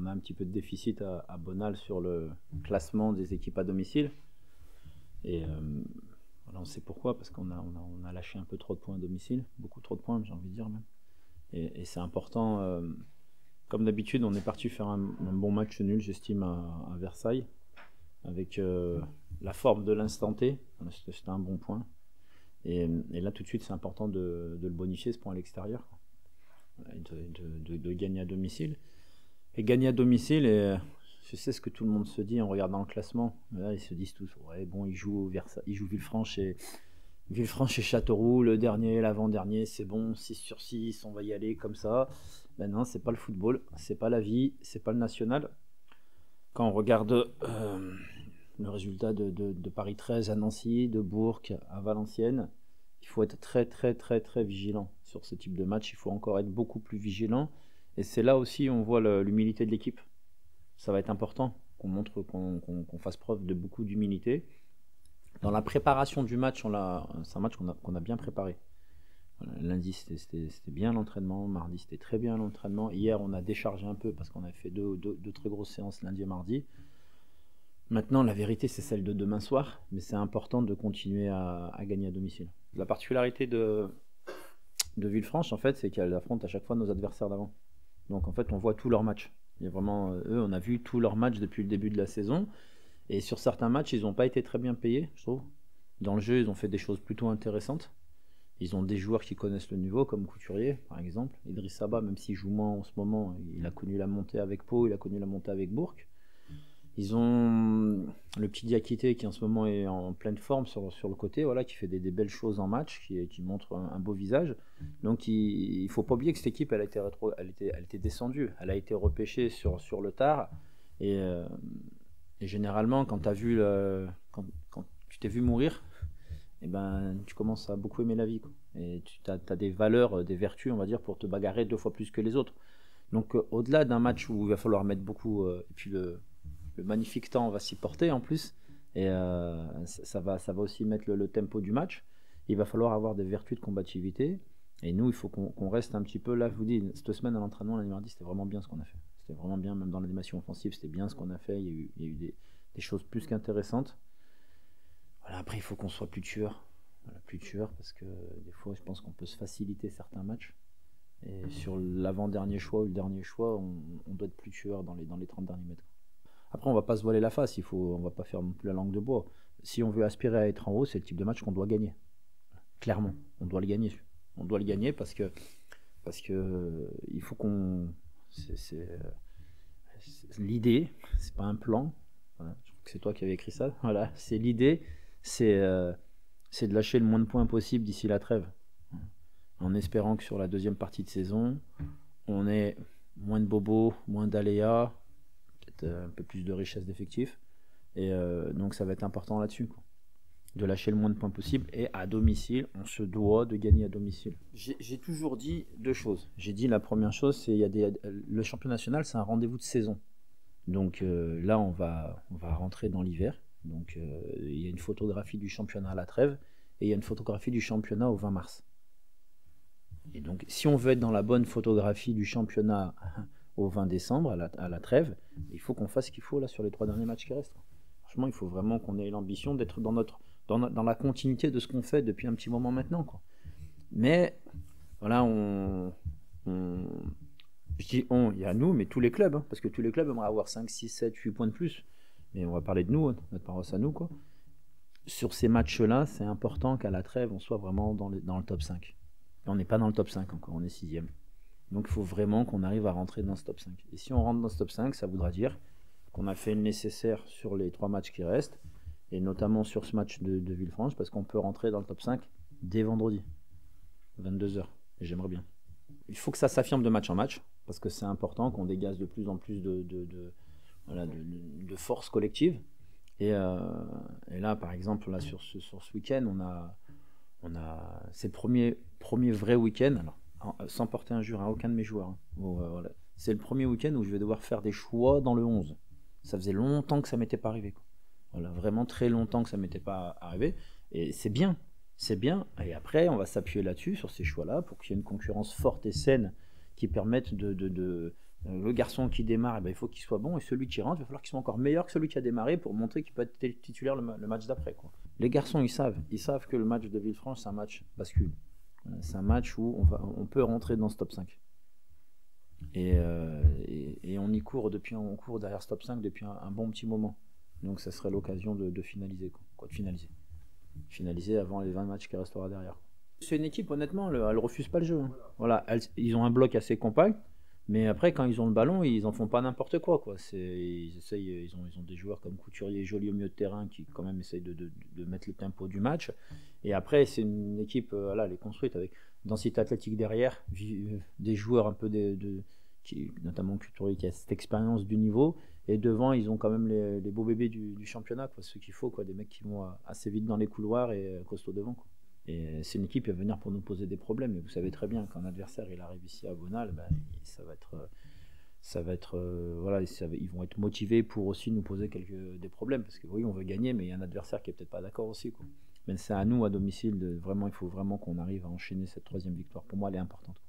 on a un petit peu de déficit à Bonal sur le classement des équipes à domicile. Et voilà, on sait pourquoi, parce qu'on a lâché un peu trop de points à domicile, beaucoup trop de points, j'ai envie de dire même. Et c'est important. Comme d'habitude, on est parti faire un bon match nul, j'estime, à Versailles, avec la forme de l'instant T. C'était un bon point. Et là, tout de suite, c'est important de le bonifier, ce point à l'extérieur, de gagner à domicile. Et gagner à domicile, et je sais ce que tout le monde se dit en regardant le classement. Là, ils se disent tous, ouais, bon, ils jouent Villefranche et Châteauroux, le dernier, l'avant-dernier, c'est bon, 6 sur 6, on va y aller comme ça. Ben non, c'est pas le football, c'est pas la vie, c'est pas le national. Quand on regarde le résultat de Paris 13 à Nancy, de Bourg à Valenciennes, il faut être très très très très vigilant sur ce type de match, il faut encore être beaucoup plus vigilant. Et c'est là aussi on voit l'humilité de l'équipe. Ça va être important qu'on montre qu'on fasse preuve de beaucoup d'humilité. Dans la préparation du match, c'est un match qu'on a bien préparé. Voilà, lundi, c'était bien l'entraînement. Mardi, c'était très bien l'entraînement. Hier, on a déchargé un peu parce qu'on a fait deux très grosses séances lundi et mardi. Maintenant, la vérité, c'est celle de demain soir. Mais c'est important de continuer à gagner à domicile. La particularité de Villefranche, en fait, c'est qu'elle affronte à chaque fois nos adversaires d'avant. Donc, en fait, on voit tous leurs matchs. Il y a vraiment, eux, on a vu tous leurs matchs depuis le début de la saison. Et sur certains matchs, ils n'ont pas été très bien payés, je trouve. Dans le jeu, ils ont fait des choses plutôt intéressantes. Ils ont des joueurs qui connaissent le niveau, comme Couturier, par exemple. Idriss Saba, même s'il joue moins en ce moment, il a connu la montée avec Pau, il a connu la montée avec Bourg. Ils ont le petit Diakité qui en ce moment est en pleine forme sur le côté, voilà, qui fait des belles choses en match, qui montre un beau visage. Donc il ne faut pas oublier que cette équipe, elle était descendue, elle a été repêchée sur le tard. Et généralement, quand tu t'es vu mourir, et ben, tu commences à beaucoup aimer la vie, quoi. Et tu as des valeurs, des vertus, on va dire, pour te bagarrer 2 fois plus que les autres. Donc au-delà d'un match où il va falloir mettre beaucoup, et puis le magnifique temps va s'y porter en plus, et ça va aussi mettre le tempo du match. Il va falloir avoir des vertus de combativité, et nous, il faut qu'on reste un petit peu là. Je vous dis, cette semaine à l'entraînement, lundi mardi, c'était vraiment bien ce qu'on a fait. C'était vraiment bien, même dans l'animation offensive, c'était bien ce qu'on a fait. Il y a eu des choses plus qu'intéressantes. Voilà, après, il faut qu'on soit plus tueur. Voilà, plus tueur, parce que des fois, je pense qu'on peut se faciliter certains matchs. Et sur l'avant-dernier choix ou le dernier choix, on doit être plus tueur dans les 30 derniers mètres. Après, on va pas se voiler la face, on va pas faire non plus la langue de bois. Si on veut aspirer à être en haut, c'est le type de match qu'on doit gagner. Clairement, on doit le gagner. On doit le gagner parce que il faut qu'on... l'idée, c'est pas un plan. Voilà, je crois que c'est toi qui avais écrit ça. Voilà, c'est l'idée, c'est de lâcher le moins de points possible d'ici la trêve. En espérant que sur la deuxième partie de saison, on ait moins de bobos, moins d'aléas, peut-être un peu plus de richesse d'effectifs. Et donc ça va être important là-dessus, quoi. De lâcher le moins de points possible. Et à domicile, on se doit de gagner à domicile. J'ai toujours dit 2 choses. J'ai dit la première chose, c'est le championnat national, c'est un rendez-vous de saison. Donc là, on va rentrer dans l'hiver. Donc il y a une photographie du championnat à la trêve et il y a une photographie du championnat au 20 mars. Et donc, si on veut être dans la bonne photographie du championnat au 20 décembre, à la trêve, il faut qu'on fasse ce qu'il faut là sur les 3 derniers matchs qui restent. Franchement, il faut vraiment qu'on ait l'ambition d'être dans la continuité de ce qu'on fait depuis un petit moment maintenant, quoi. Mais, voilà, je dis il y a nous, mais tous les clubs, hein, parce que tous les clubs aimeraient avoir 5, 6, 7, 8 points de plus. Mais on va parler de nous, hein, notre paroisse à nous, quoi. Sur ces matchs-là, c'est important qu'à la trêve, on soit vraiment dans le top 5. Et on n'est pas dans le top 5 encore, on est 6e. Donc il faut vraiment qu'on arrive à rentrer dans ce top 5. Et si on rentre dans ce top 5, ça voudra dire qu'on a fait le nécessaire sur les 3 matchs qui restent, et notamment sur ce match de Villefranche, parce qu'on peut rentrer dans le top 5 dès vendredi, 22h. Et j'aimerais bien. Il faut que ça s'affirme de match en match, parce que c'est important qu'on dégage de plus en plus de force collective. Et là, par exemple, là, sur ce week-end, c'est le premier vrai week-end, alors, sans porter injure à aucun de mes joueurs, hein. Voilà. C'est le premier week-end où je vais devoir faire des choix dans le 11. Ça faisait longtemps que ça m'était pas arrivé, quoi. Voilà, vraiment très longtemps que ça m'était pas arrivé. Et c'est bien. Et après, on va s'appuyer là-dessus, sur ces choix-là, pour qu'il y ait une concurrence forte et saine qui permette Le garçon qui démarre, il faut qu'il soit bon, et celui qui rentre, il va falloir qu'il soit encore meilleur que celui qui a démarré pour montrer qu'il peut être titulaire le match d'après. Les garçons, ils savent que le match de Villefranche, c'est un match bascule. C'est un match où on peut rentrer dans ce top 5. Et on y court on court derrière ce top 5 depuis un bon petit moment. Donc ça serait l'occasion de finaliser. Finaliser avant les 20 matchs qui restera derrière. C'est une équipe, honnêtement, elle refuse pas le jeu. Voilà, ils ont un bloc assez compact. Mais après, quand ils ont le ballon, ils en font pas n'importe quoi. Ils ont des joueurs comme Couturier et Joly au milieu de terrain qui quand même essayent de mettre le tempo du match. Et après, c'est une équipe, elle est construite avec densité athlétique derrière, des joueurs un peu notamment Couturier qui a cette expérience du niveau. Et devant, ils ont quand même les beaux bébés du championnat, ce qu'il faut, des mecs qui vont assez vite dans les couloirs et costauds devant. Et c'est une équipe qui va venir pour nous poser des problèmes. Et vous savez très bien qu'un adversaire il arrive ici à Bonal, ça va être ils vont être motivés pour aussi nous poser des problèmes. Parce que oui, on veut gagner, mais il y a un adversaire qui est peut-être pas d'accord aussi. Mais c'est à nous à domicile il faut vraiment qu'on arrive à enchaîner cette 3e victoire. Pour moi, elle est importante.